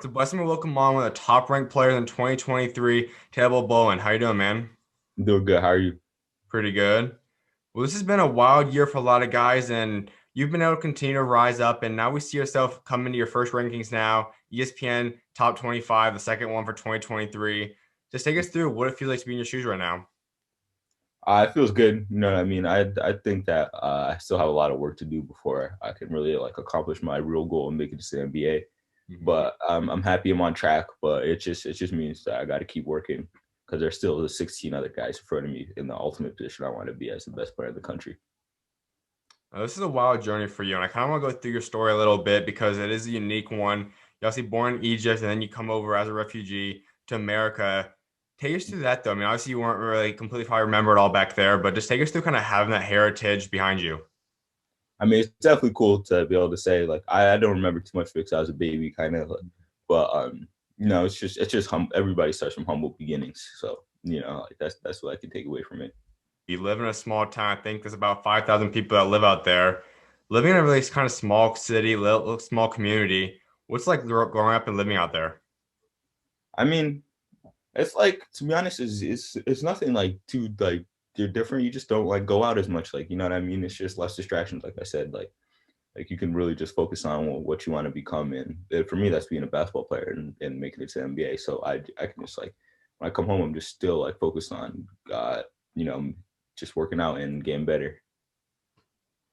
So Westman welcome on one of the top ranked players in 2023, Bol Bowen. How you doing, man? I'm doing good. How are you? Pretty good. Well, this has been a wild year for a lot of guys, and you've been able to continue to rise up. And now we see yourself coming to your first rankings now, ESPN top 25, the second one for 2023. Just take us through what it feels like to be in your shoes right now. It feels good. You know what I mean? I think that I still have a lot of work to do before I can really like accomplish my real goal and make it to the NBA. Mhm. But I'm happy I'm on track. But it just means that I got to keep working because there's still the 16 other guys in front of me in the ultimate position I want to be as the best player in the country. This is a wild journey for you, and I kind of want to go through your story a little bit because it is a unique one. You're obviously born in Egypt, and then you come over as a refugee to America. Take us through that, though. I mean, obviously, you weren't really completely probably remember it all back there, but just take us through kind of having that heritage behind you. I mean, it's definitely cool to be able to say like I don't remember too much because I was a baby, kind of, but everybody starts from humble beginnings. So like that's what I can take away from it. You live in a small town. I think there's about 5,000 people that live out there. Living in a really kind of small city, little small community. What's like growing up and living out there? I mean, it's like to be honest, it's nothing like too like you're different. You just don't like go out as much. Like you know what I mean? It's just less distractions. Like I said, like you can really just focus on what you want to become. And for me, that's being a basketball player and making it to the NBA. So I can just like when I come home, I'm just still like focused on you know just working out and getting better.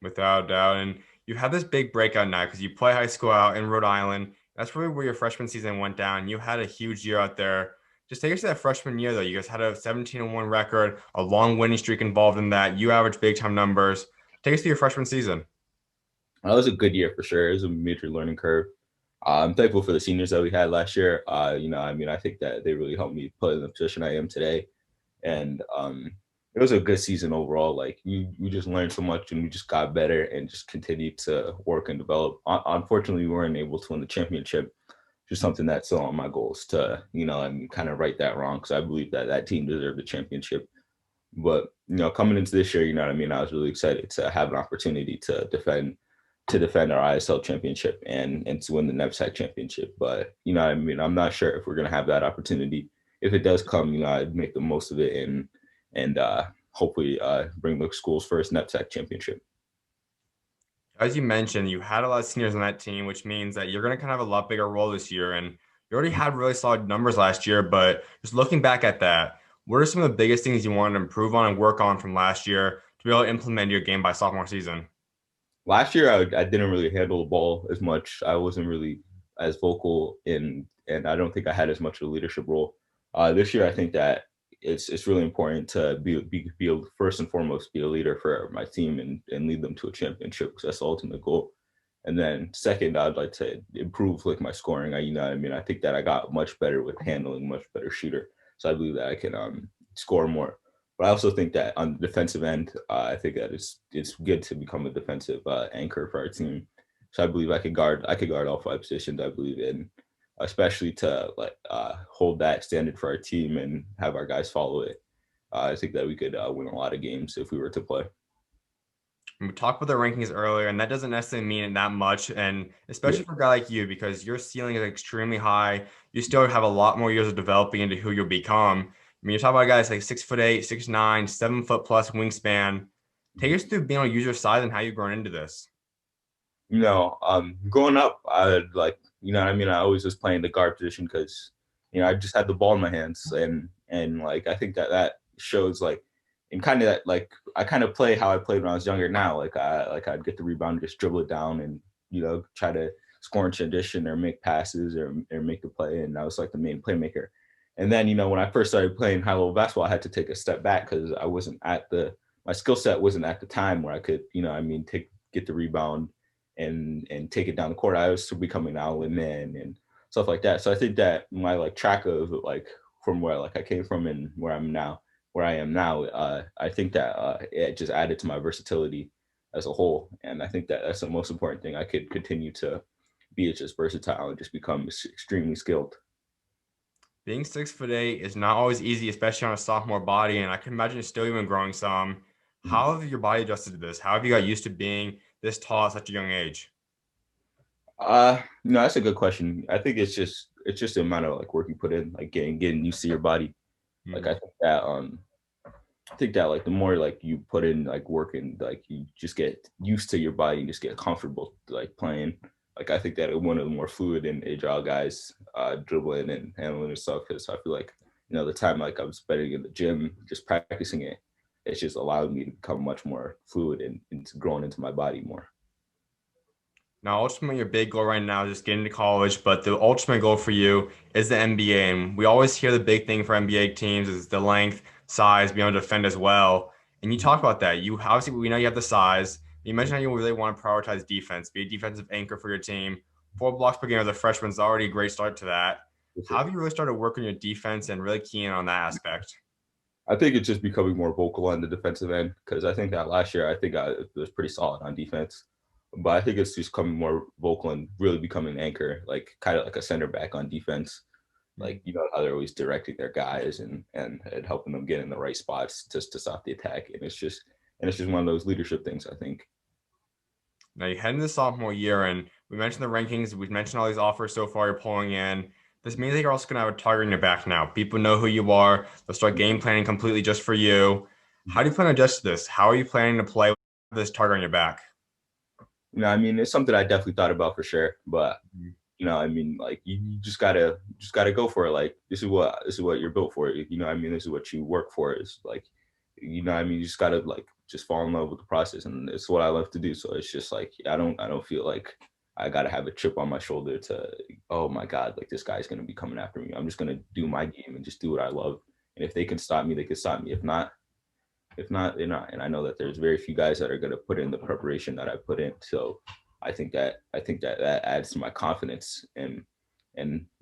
Without a doubt. And you have this big breakout now because you play high school out in Rhode Island. That's really where your freshman season went down. You had a huge year out there. Just take us to that freshman year, though. You guys had a 17-1 record, a long winning streak involved in that. You averaged big time numbers. Take us to your freshman season. That was a good year for sure. It was a major learning curve. I'm thankful for the seniors that we had last year. I mean, I think that they really helped me put in the position I am today. And it was a good season overall. Like we just learned so much and we just got better and just continued to work and develop. Unfortunately, we weren't able to win the championship, just something that's still on my goals to, and kind of right that wrong because I believe that that team deserved the championship. But coming into this year, you know what I mean. I was really excited to have an opportunity to defend our ISL championship and to win the NEPSAC championship. But I mean, I'm not sure if we're gonna have that opportunity. If it does come, I'd make the most of it and hopefully bring the school's first NEPSAC championship. As you mentioned, you had a lot of seniors on that team, which means that you're going to kind of have a lot bigger role this year. And you already had really solid numbers last year, but just looking back at that, what are some of the biggest things you wanted to improve on and work on from last year to be able to implement your game by sophomore season? Last year, I didn't really handle the ball as much. I wasn't really as vocal and I don't think I had as much of a leadership role. This year, I think that it's really important to be first and foremost be a leader for my team and lead them to a championship because that's the ultimate goal. And then second, I'd like to improve like my scoring. I mean, I think that I got much better with handling, much better shooter. So I believe that I can score more. But I also think that on the defensive end, I think that it's good to become a defensive anchor for our team. So I believe I could guard all five positions. I believe in, especially to like hold that standard for our team and have our guys follow it. I think that we could win a lot of games if we were to play. We talked about the rankings earlier, and that doesn't necessarily mean it that much. And Yeah. especially for a guy like you, because your ceiling is extremely high, you still have a lot more years of developing into who you'll become. I mean, you're talking about guys like 6'8", 6'9", 7 foot plus wingspan. Take us through being able to use your size and how you've grown into this. Growing up, I like, what I mean, I always was playing the guard position because, I just had the ball in my hands and like I think that that shows like and kind of that like I kind of play how I played when I was younger now. I'd get the rebound, just dribble it down and try to score in transition or make passes or make the play. And I was like the main playmaker. And then, when I first started playing high level basketball, I had to take a step back because I wasn't at the my skill set wasn't at the time where I could, take get the rebound and take it down the court. I was still becoming an outlet man and stuff like that. So I think that my like track of like from where like I came from and where I am now, I think that it just added to my versatility as a whole. And I think that that's the most important thing. I could continue to be just versatile and just become extremely skilled. Being 6'8" is not always easy, especially on a sophomore body, and I can imagine it's still even growing some. Mhm. How have your body adjusted to this? How have you got used to being this tall at such a young age? That's a good question. I think it's just the amount of like work you put in, like getting used to your body. Like Mhm. I think that like the more like you put in like work and like you just get used to your body and just get comfortable like playing. Like I think that one of the more fluid and agile guys dribbling and handling and stuff, because I feel like the time like I was spending in the gym just practicing it, it's just allowed me to become much more fluid and growing into my body more. Now, ultimately, your big goal right now is just getting to college, but the ultimate goal for you is the NBA. And we always hear the big thing for NBA teams is the length, size, being able to defend as well. And you talk about that. You obviously, we know you have the size. You mentioned how you really want to prioritize defense, be a defensive anchor for your team. 4 blocks per game as a freshman is already a great start to that. How have you really started working your defense and really keying on that aspect? I think it's just becoming more vocal on the defensive end, because I think that last year I was pretty solid on defense, but I think it's just becoming more vocal and really becoming an anchor, like kind of like a center back on defense. Like how they're always directing their guys and helping them get in the right spots just to stop the attack, and it's just one of those leadership things, I think. Now you head into the sophomore year, and we mentioned the rankings. We've mentioned all these offers so far you're pulling in. This means that you're also going to have a target in your back now. People know who you are. They'll start game planning completely just for you. How do you plan to adjust to this? How are you planning to play with this target on your back? I mean, it's something I definitely thought about for sure, but I mean, like you just gotta go for it. Like this is what you're built for. I mean, this is what you work for. Is like, I mean, you just gotta like just fall in love with the process, and it's what I love to do. So it's just like I don't feel like I gotta have a chip on my shoulder to, oh my God, like this guy's gonna be coming after me. I'm just gonna do my game and just do what I love. And if they can stop me, they can stop me. If not, they're not. And I know that there's very few guys that are going to put in the preparation that I put in. So I think that adds to my confidence. And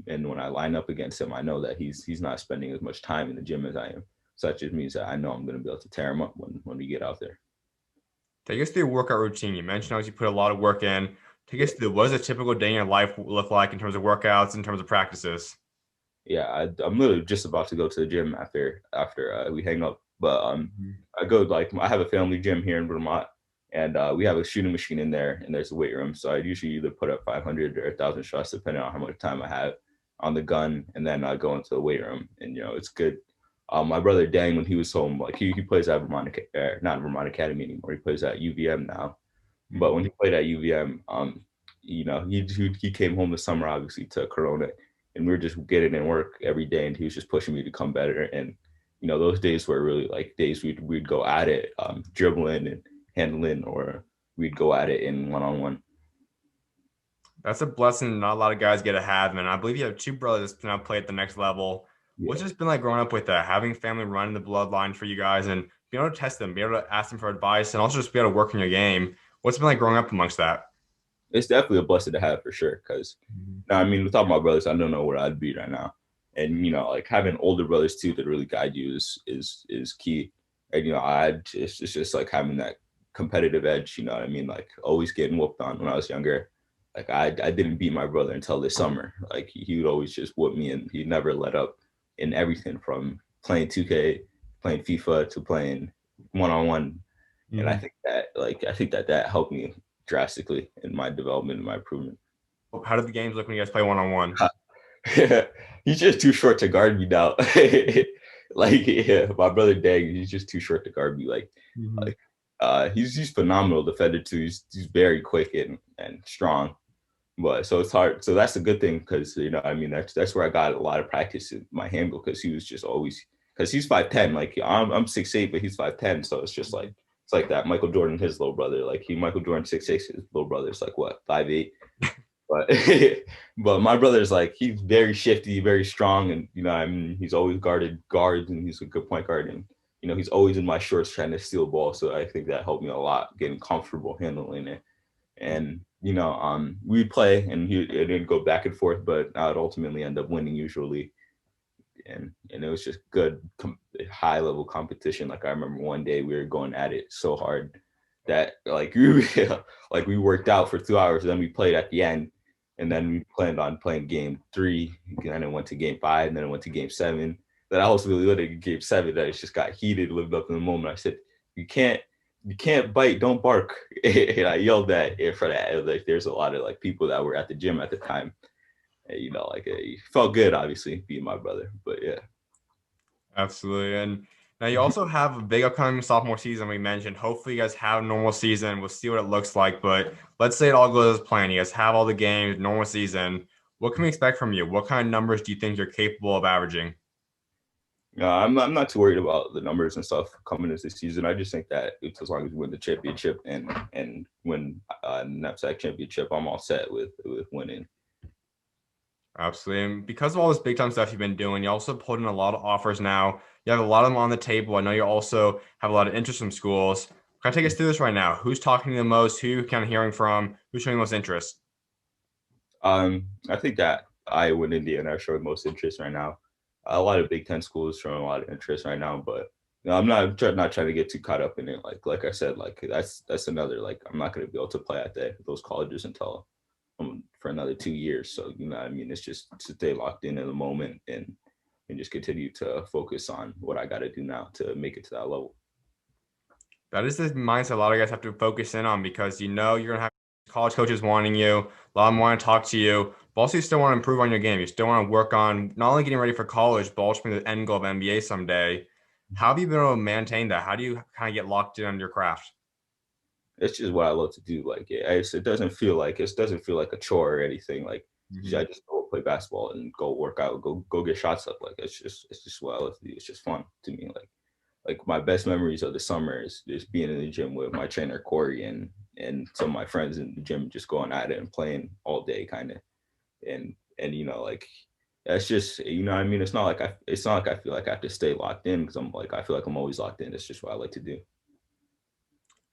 when I line up against him, I know that he's not spending as much time in the gym as I am. So that just means that I know I'm going to be able to tear him up when we get out there. Take us through your workout routine. You mentioned how you put a lot of work in. Take us through what does a typical day in your life look like in terms of workouts, in terms of practices? Yeah, I'm literally just about to go to the gym after we hang up. But I go like I have a family gym here in Vermont, and we have a shooting machine in there, and there's a weight room. So I usually either put up 500 or 1,000 shots, depending on how much time I have on the gun, and then I go into the weight room, and it's good. My brother Dang, when he was home, like he plays at not Vermont Academy anymore. He plays at UVM now. But when he played at UVM, he came home this summer, obviously, to Corona, and we were just getting in work every day, and he was just pushing me to come better. And those days were really like days we'd go at it, dribbling and handling, or we'd go at it in one on one. That's a blessing not a lot of guys get to have, and I believe you have two brothers that now play at the next level. What's Yeah, it been like growing up with that, having family run in the bloodline for you guys and being able to test them, be able to ask them for advice, and also just be able to work in your game? What's it been like growing up amongst that? it's definitely a blessing to have for sure. Because I mean, without my brothers, I don't know where I'd be right now. And like having older brothers too that really guide you is key. And it's just like having that competitive edge. You know what I mean? Like always getting whooped on when I was younger. Like I didn't beat my brother until this summer. Like he would always just whoop me, and he never let up in everything from playing 2K, playing FIFA to playing one on one. And I Mhm. think that helped me drastically in my development and my improvement. How did the games look when you guys play one on one? He's just too short to guard me now. Like yeah, my brother Dag, he's just too short to guard me. Like he's phenomenal defender too. He's very quick and strong. But so it's hard. So that's a good thing, because I mean that's where I got a lot of practice in my handle, because he was just always, because he's 5'10". Like I'm 6'8", but he's 5'10". So it's just like it's like that Michael Jordan, his little brother. Like Michael Jordan 6'6", his little brother is like what 5'8". But but my brother's like he's very shifty, very strong, and I mean he's always guarded guards, and he's a good point guard, and he's always in my shorts trying to steal ball. So I think that helped me a lot getting comfortable handling it. And we'd play, and it didn't go back and forth, but I would ultimately end up winning usually. And it was just good high level competition. Like I remember one day we were going at it so hard that like like we worked out for 2 hours, and then we played at the end, and then we planned on playing game 3, and then it went to game 5, and then it went to game 7. Then I also really in game 7 that it just got heated, lived up in the moment. I said, you can't you can't bite, don't bark. And I yelled that in front of like there's a lot of like people that were at the gym at the time. And, like it felt good, obviously, being my brother. But yeah. Absolutely. And now you also have a big upcoming sophomore season we mentioned. Hopefully you guys have a normal season. We'll see what it looks like. But let's say it all goes as planned. You guys have all the games, normal season. What can we expect from you? What kind of numbers do you think you're capable of averaging? I'm not too worried about the numbers and stuff coming into this season. I just think that it's as long as we win the championship and win knapsack championship, I'm all set with winning. Absolutely. And because of all this big time stuff you've been doing, you also put in a lot of offers now. You have a lot of them on the table. I know you also have a lot of interest from schools. Kind of take us through this right now. Who's talking to you the most? Who you kind of hearing from? Who's showing the most interest? I think that Iowa and Indiana are showing most interest right now. A lot of Big Ten schools showing a lot of interest right now, but I'm not trying to get too caught up in it. Like I said, like that's another like I'm not going to be able to play at those colleges until for another 2 years. So I mean, it's just to stay locked in the moment and just continue to focus on what I got to do now to make it to that level. That is the mindset a lot of guys have to focus in on because you know you're gonna have college coaches wanting you, a lot of them want to talk to you, but also you still want to improve on your game. You still want to work on not only getting ready for college, but ultimately the end goal of NBA someday. How have you been able to maintain that? How do you kind of get locked in on your craft? It's just what I love to do. Like it doesn't feel like a chore or anything. Like I Mhm. just go play basketball and go work out, go get shots up. Like it's just what I love to do. It's just fun to me. Like my best memories of the summer is just being in the gym with my trainer Corey and some of my friends in the gym, just going at it and playing all day, kind of. And like that's just what I mean. It's not like I feel like I have to stay locked in because I feel like I'm always locked in. It's just what I like to do.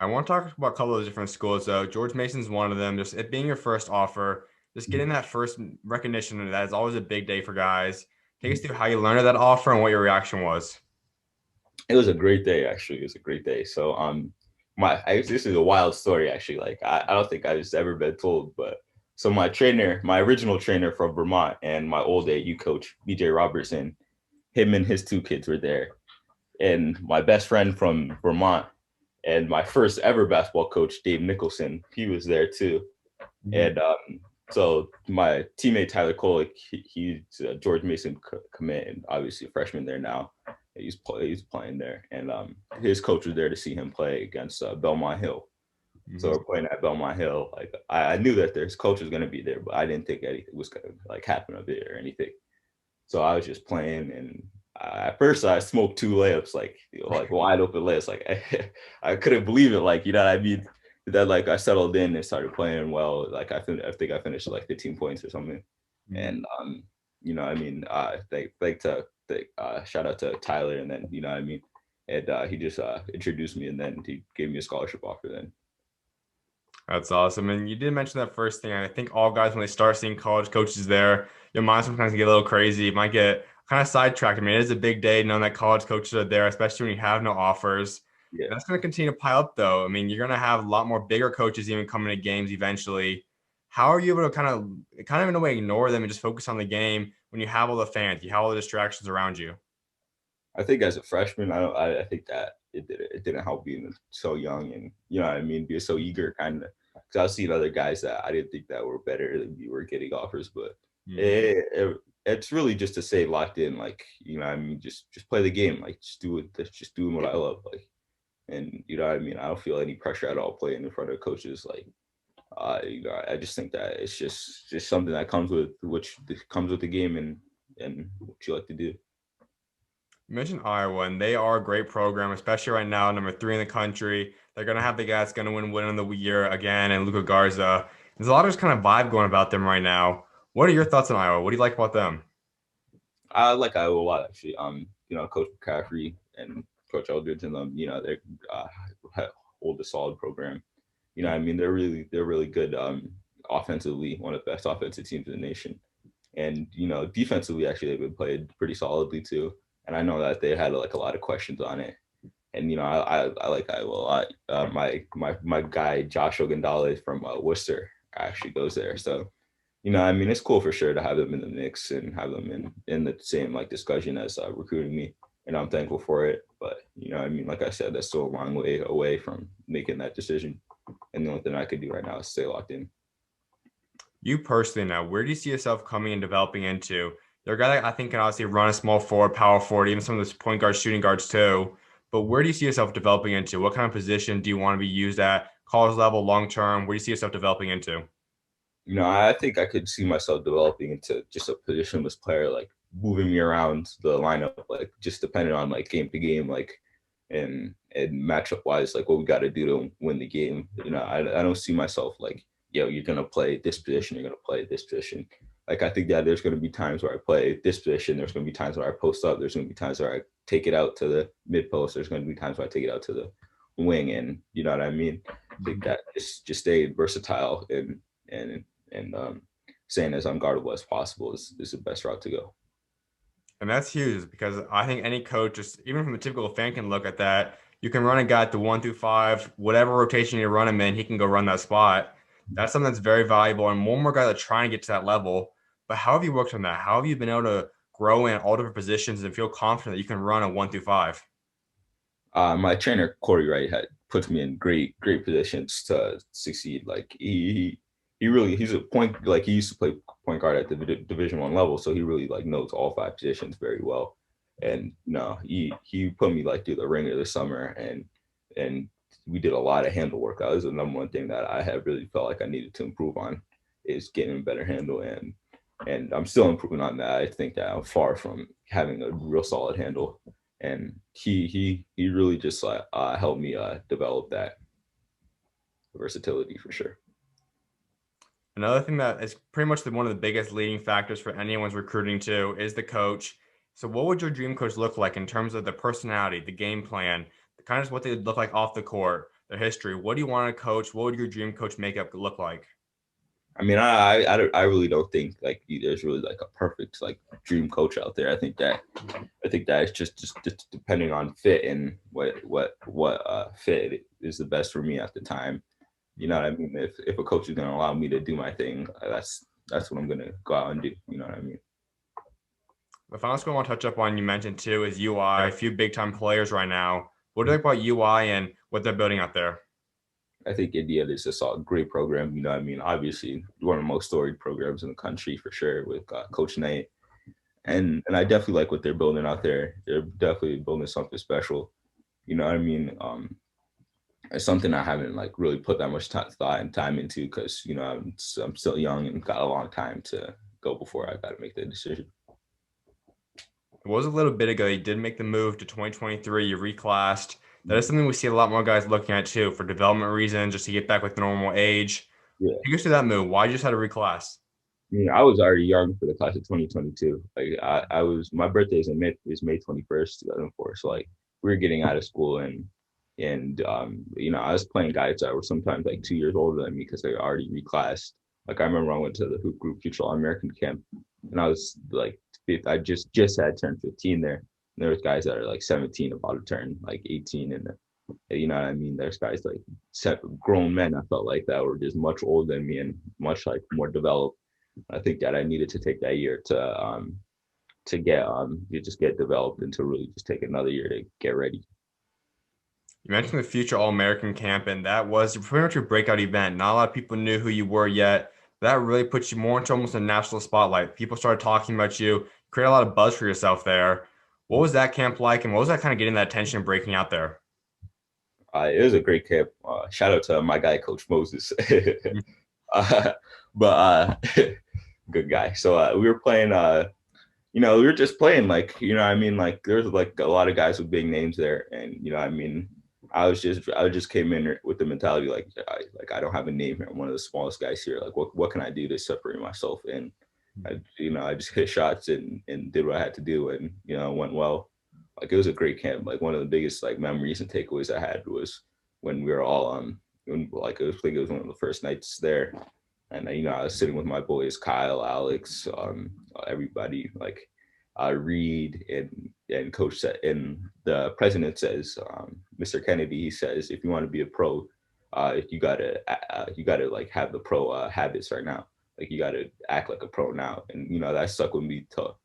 I want to talk about a couple of different schools though. George Mason's one of them. Just it being your first offer, just getting that first recognition of that is always a big day for guys. Take us through how you learned of that offer and what your reaction was. It was a great day, actually. It was a great day. So this is a wild story, actually. Like I don't think I've ever been told, but so my original trainer from Vermont and my old AU coach, BJ Robertson, him and his two kids were there. And my best friend from Vermont and my first ever basketball coach, Dave Nicholson, he was there too. Mhm. And so my teammate Tyler Kolek, he's a George Mason commit, and obviously a freshman there now. He's playing there, and his coach was there to see him play against Belmont Hill. So Mhm. we're playing at Belmont Hill. Like I knew that his coach was going to be there, but I didn't think anything was going to like happen up there or anything. So I was just playing, and at first I smoked two layups, like wide open layups. Like I couldn't believe it. Like what I mean. That like I settled in and started playing well. Like I think I finished like 15 points or something. Mhm. And I mean, shout out to Tyler, and then what I mean. And he just introduced me, and then he gave me a scholarship offer. Then That's awesome. And you did mention that first thing. I think all guys, when they start seeing college coaches there, your mind sometimes get a little crazy. It might get kind of sidetracked. I mean, it is a big day knowing that college coaches are there, especially when you have no offers. yeah, And that's going to continue to pile up, though. I mean, you're going to have a lot more bigger coaches even coming to games eventually. How are you able to kind of in a way ignore them and just focus on the game when you have all the fans, you have all the distractions around you? I think as a freshman, I don't. I think that it didn't help being so young and what I mean, being so eager, kind of. Because I was seeing other guys that I didn't think that were better than we were getting offers, but Mhm. it's really just to stay locked in, like what I mean, just play the game, like just do it, just doing what I love, like, and what I mean. I don't feel any pressure at all playing in front of coaches, like. I just think that it's just something that comes with the game and what you like to do. You mentioned Iowa, and they are a great program, especially right now, number three in the country. They're going to have the guy that's going to win of the year again, and Luka Garza. There's a lot of just kind of vibe going about them right now. What are your thoughts on Iowa? What do you like about them? I like Iowa a lot, actually. Coach McCaffrey and Coach Eldridge and them, they uh, hold a solid program. I mean, they're really good offensively, one of the best offensive teams in the nation. And defensively, actually, they've been played pretty solidly too. And I know that they had like a lot of questions on it. And I like Iowa a lot. My guy Josh Ogundale from Worcester actually goes there, so I mean, it's cool for sure to have them in the mix and have them in the same like discussion as recruiting me, and I'm thankful for it. But I mean, like I said, that's still a long way away from making that decision, and the only thing I could do right now is stay locked in. You personally now, where do you see yourself coming and developing into? You're a guy that I think can obviously run a small forward, power forward, even some of those point guards, shooting guards too. But where do you see yourself developing into? What kind of position do you want to be used at? College level, long term? Where do you see yourself developing into? I think I could see myself developing into just a positionless player, like moving me around the lineup, like just depending on like game to game, like and matchup wise, like what we got to do to win the game. I don't see myself like, you're gonna play this position, you're gonna play this position. Like I think that there's gonna be times where I play this position, there's gonna be times where I post up, there's gonna be times where I take it out to the mid post, there's gonna be times where I take it out to the wing, and you know what I mean. I think that just stay versatile and and staying as unguardable as possible is the best route to go. And that's huge because I think any coach, just even from a typical fan, can look at that. You can run a guy at the 1 through 5, whatever rotation you run him in, he can go run that spot. That's something that's very valuable. And more guys are trying to get to that level. But how have you worked on that? How have you been able to grow in all different positions and feel confident that you can run a 1 through 5? My trainer Corey Wright had puts me in great positions to succeed. Like he's a point, like he used to play point guard at the Division 1 level, so he really like knows all 5 positions very well. And no, he put me like through the ringer this summer, and we did a lot of handle work. That was the number one thing that I have really felt like I needed to improve on, is getting a better handle, and I'm still improving on that. I think that I'm far from having a real solid handle, and he really just helped me develop that versatility for sure. Another thing that is pretty much one of the biggest leading factors for anyone's recruiting too is the coach. So, what would your dream coach look like in terms of the personality, the game plan, the kind of what they look like off the court, their history? What do you want to coach? What would your dream coach makeup look like? I mean, I really don't think like there's really like a perfect like dream coach out there. I think that it's just depending on fit and what fit is the best for me at the time. You know what I mean? If a coach is gonna allow me to do my thing, that's what I'm gonna go out and do. You know what I mean? The final school I want to touch up on you mentioned too is UI, a few big time players right now. What do you think about UI and what they're building out there? I think Indiana is just a great program. You know what I mean? Obviously, one of the most storied programs in the country for sure with Coach Knight. And I definitely like what they're building out there. They're definitely building something special. You know what I mean? It's something I haven't like really put that much thought and time into because I'm still young and got a long time to go before I got to make the decision. It was a little bit ago. You did make the move to 2023. You reclassed. That is something we see a lot more guys looking at too for development reasons, just to get back with normal age. Yeah. Take us through that move. Why you just had to reclass? I was already young for the class of 2022. Like I was, my birthday is May 21st, 2004. So like we were getting out of school, and I was playing guys that were sometimes like 2 years older than me because they already reclassed. Like I remember I went to the hoop group future All American camp, and I was like, I just had turned 15 there. And there was guys that are like 17, about to turn like 18, and you know what I mean. There's guys like grown men. I felt like that were just much older than me and much like more developed. I think that I needed to take that year to get you just get developed and to really just take another year to get ready. You mentioned the future All American camp, and that was pretty much your breakout event. Not a lot of people knew who you were yet. That really puts you more into almost a national spotlight. People started talking about you, create a lot of buzz for yourself there. What was that camp like, and what was that kind of getting that attention and breaking out there? It was a great camp. Shout out to my guy, Coach Moses. uh, but good guy. So we were playing. We were just playing like what I mean. Like there was like a lot of guys with big names there, and I mean. I just came in with the mentality like I don't have a name here. I'm one of the smallest guys here. Like what can I do to separate myself? And I just hit shots and did what I had to do, and it went well. Like it was a great camp. Like one of the biggest like memories and takeaways I had was when we were all like I think it was one of the first nights there, and I was sitting with my boys Kyle, Alex, everybody like Reed and Coach said, and the president says, Mr. Kennedy, he says, if you want to be a pro, you gotta like have the pro habits right now. Like you gotta act like a pro now, and that stuck with me to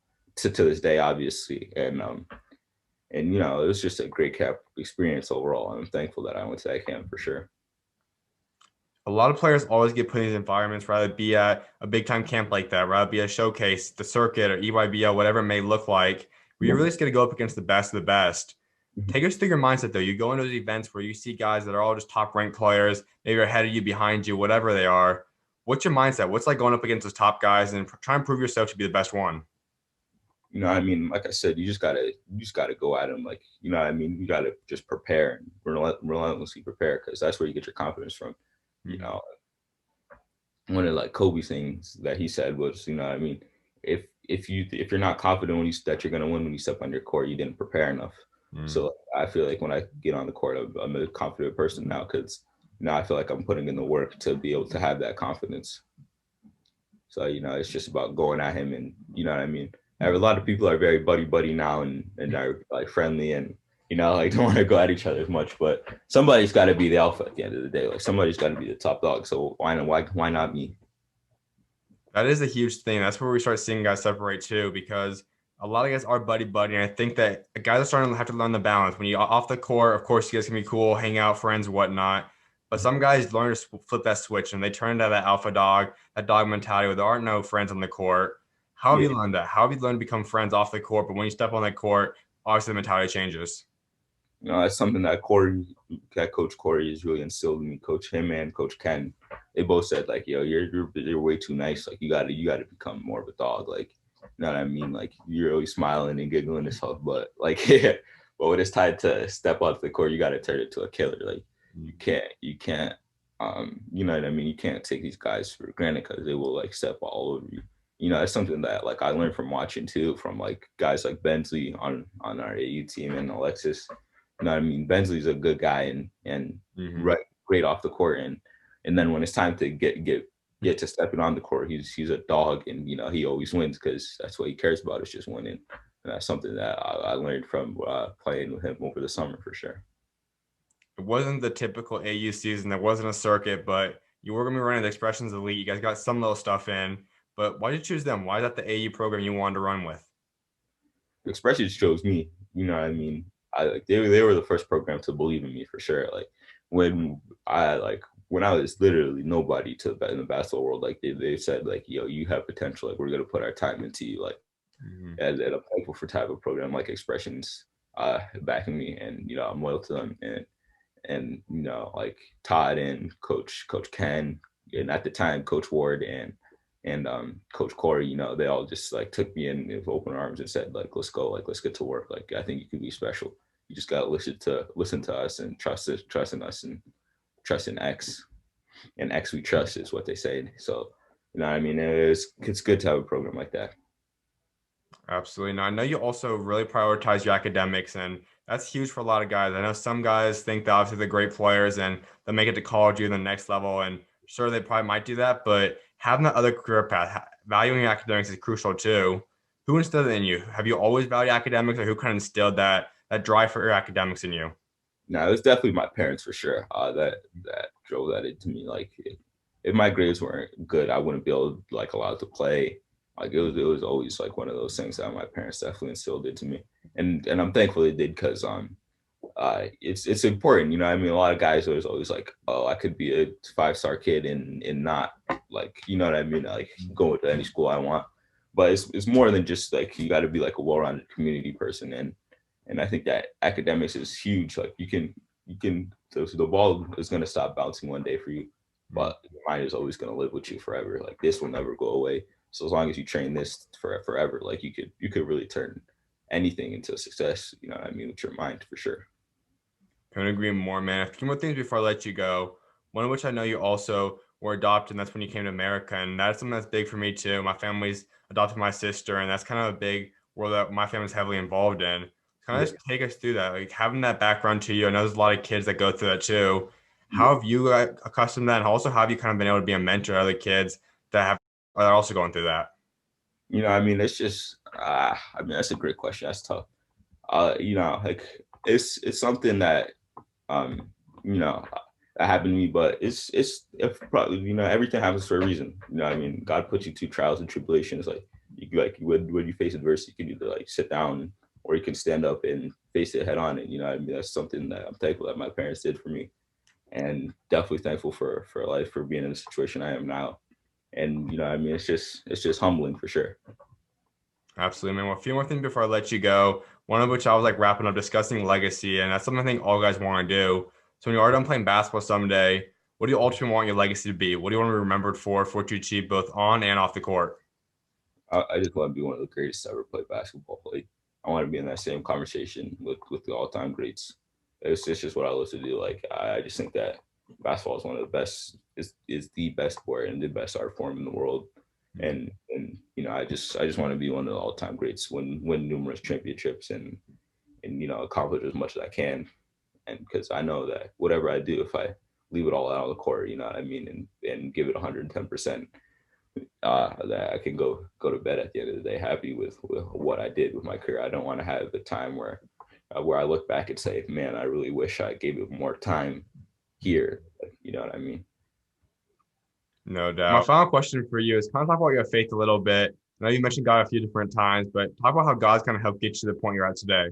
this day, obviously. And it was just a great camp experience overall. And I'm thankful that I went to that camp for sure. A lot of players always get put in these environments, rather be at a big time camp like that, rather be a showcase, the circuit or EYBL, whatever it may look like, where you're really just going to go up against the best of the best. Take us through your mindset though. You go into those events where you see guys that are all just top ranked players, maybe ahead of you, behind you, whatever they are. What's your mindset? What's like going up against those top guys and try and prove yourself to be the best one? You know what I mean? Like I said, you just gotta go at them. Like, you know what I mean? You gotta just prepare and relentlessly prepare, because that's where you get your confidence from. You Mm-hmm. know, one of like Kobe's things that he said was, you know what I mean? If you're not confident that you're gonna win when you step on your court, you didn't prepare enough. Mm-hmm. So I feel like when I get on the court, I'm a confident person now, because now I feel like I'm putting in the work to be able to have that confidence. So, you know, it's just about going at him, and you know what I mean? A lot of people are very buddy buddy now, and are like friendly, and you know, like don't want to go at each other as much, but somebody's got to be the alpha at the end of the day. Like somebody's got to be the top dog. So why not me? That is a huge thing. That's where we start seeing guys separate too, because a lot of guys are buddy buddy, and I think that guys are starting to have to learn the balance. When you off the court, of course, you guys can be cool, hang out, friends, whatnot. But some guys learn to flip that switch, and they turn into that alpha dog, that dog mentality, where there are no friends on the court. How have Yeah, you learned that? How have you learned to become friends off the court? But when you step on that court, obviously the mentality changes. you know, that's something that Coach Corey has really instilled in me. Coach him and Coach Ken, they both said like, yo, you're way too nice. Like you gotta become more of a dog. Like, you know what I mean? Like you're always smiling and giggling and stuff, but like, yeah, but when it's time to step out the court, you gotta turn it to a killer. Like you can't, you know what I mean? You can't take these guys for granted, because they will like step all over you. You know, it's something that like I learned from watching too, from like guys like Bensley on our AU team, and Alexis. You know what I mean? Bensley's a good guy, and Mm-hmm. right, great off the court, and then when it's time to get to stepping on the court, he's a dog, and you know he always wins, because that's what he cares about, is just winning. And that's something that I learned from playing with him over the summer for sure. It wasn't the typical AU season. There wasn't a circuit, but you were going to be running the Expressions Elite. You guys got some little stuff in. But why did you choose them? Why is that the AU program you wanted to run with? Expressions chose me. You know what I mean? I like they were the first program to believe in me for sure. Like when when I was literally nobody in the basketball world, like they said like, yo, you have potential. Like we're gonna put our time into you. Like Mm-hmm. and I'm thankful for type of program like Expressions backing me, and you know I'm loyal to them, and you know like Todd and Coach Ken, and at the time Coach Ward and Coach Corey, you know, they all just like took me in with open arms and said like, let's go, like let's get to work. Like I think you can be special. You just gotta listen to us and trust in us, and trust in X, and X we trust is what they say. So you know what I mean, it's good to have a program like that. Absolutely. Now, I know you also really prioritize your academics, and that's huge for a lot of guys. I know some guys think that obviously they're great players and they'll make it to college or the next level, and sure, they probably might do that, but having that other career path, valuing your academics is crucial too. Who instilled it in you? Have you always valued academics, or who kind of instilled that drive for your academics in you? No, it was definitely my parents for sure. That drove that into me. Like if my grades weren't good, I wouldn't be able like allowed to play. Like it was always like one of those things that my parents definitely instilled into me, and I'm thankful they did, because it's important. You know, I mean, a lot of guys are always like, oh, I could be a 5-star kid and not like, you know what I mean, like go to any school I want. But it's more than just like you got to be like a well-rounded community person, and I think that academics is huge. Like you can the ball is gonna stop bouncing one day for you, Mm. but your mind is always gonna live with you forever. Like this will never go away. So as long as you train this for forever, like you could really turn anything into success. You know what I mean, with your mind for sure. Couldn't agree more, man. A few more things before I let you go. One of which I know you also were adopted, and that's when you came to America. And that's something that's big for me too. My family's adopted my sister, and that's kind of a big world that my family's heavily involved in. Kind of Yeah. just take us through that, like having that background to you. I know there's a lot of kids that go through that too. Yeah. How have you got accustomed to that? And also, how have you kind of been able to be a mentor to other kids that are also going through that? You know, I mean, it's just, I mean, that's a great question. That's tough. You know, like it's something that, um, you know, that happened to me, but it's probably, you know, everything happens for a reason. You know, what I mean, God puts you through trials and tribulations. Like when you face adversity, you can either like sit down, or you can stand up and face it head on. And you know, what I mean, that's something that I'm thankful that my parents did for me. and definitely thankful for life, for being in the situation I am now. And I mean, it's just humbling for sure. Absolutely, man. Well, a few more things before I let you go. One of which I was like wrapping up discussing legacy, and that's something I think all guys want to do. So when you are done playing basketball someday, what do you ultimately want your legacy to be? What do you want to be remembered for what you achieved both on and off the court? I just want to be one of the greatest to ever play basketball. Like I want to be in that same conversation with the all time greats. It's just what I love to do. Like I just think that basketball is one of the best is the best sport and the best art form in the world. And I just want to be one of the all time greats, win numerous championships and accomplish as much as I can. And because I know that whatever I do, if I leave it all out on the court, you know what I mean, and give it 110%, that I can go to bed at the end of the day happy with what I did with my career. I don't want to have a time where I look back and say, man, I really wish I gave it more time here. You know what I mean? No doubt. My final question for you is kind of talk about your faith a little bit. I know you mentioned God a few different times, but talk about how God's kind of helped get you to the point you're at today.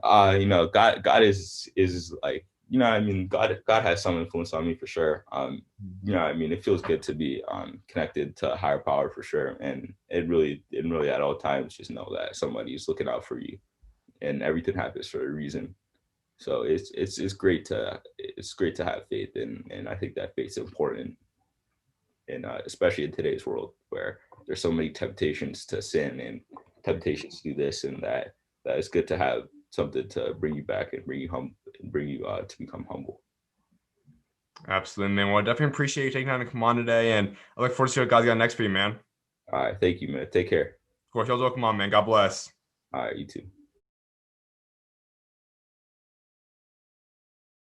God is like, I mean, God has some influence on me for sure. I mean, it feels good to be connected to a higher power for sure, and it really at all times just know that somebody is looking out for you, and everything happens for a reason. So it's great to have faith, and I think that faith's important, and especially in today's world where there's so many temptations to sin and temptations to do this and that. That it's good to have something to bring you back and bring you to become humble. Absolutely, man. Well, I definitely appreciate you taking time to come on today, and I look forward to see what God's got next for you, man. Of All right, thank you, man. Take care. course, y'all welcome on, man. God bless. All right, you too.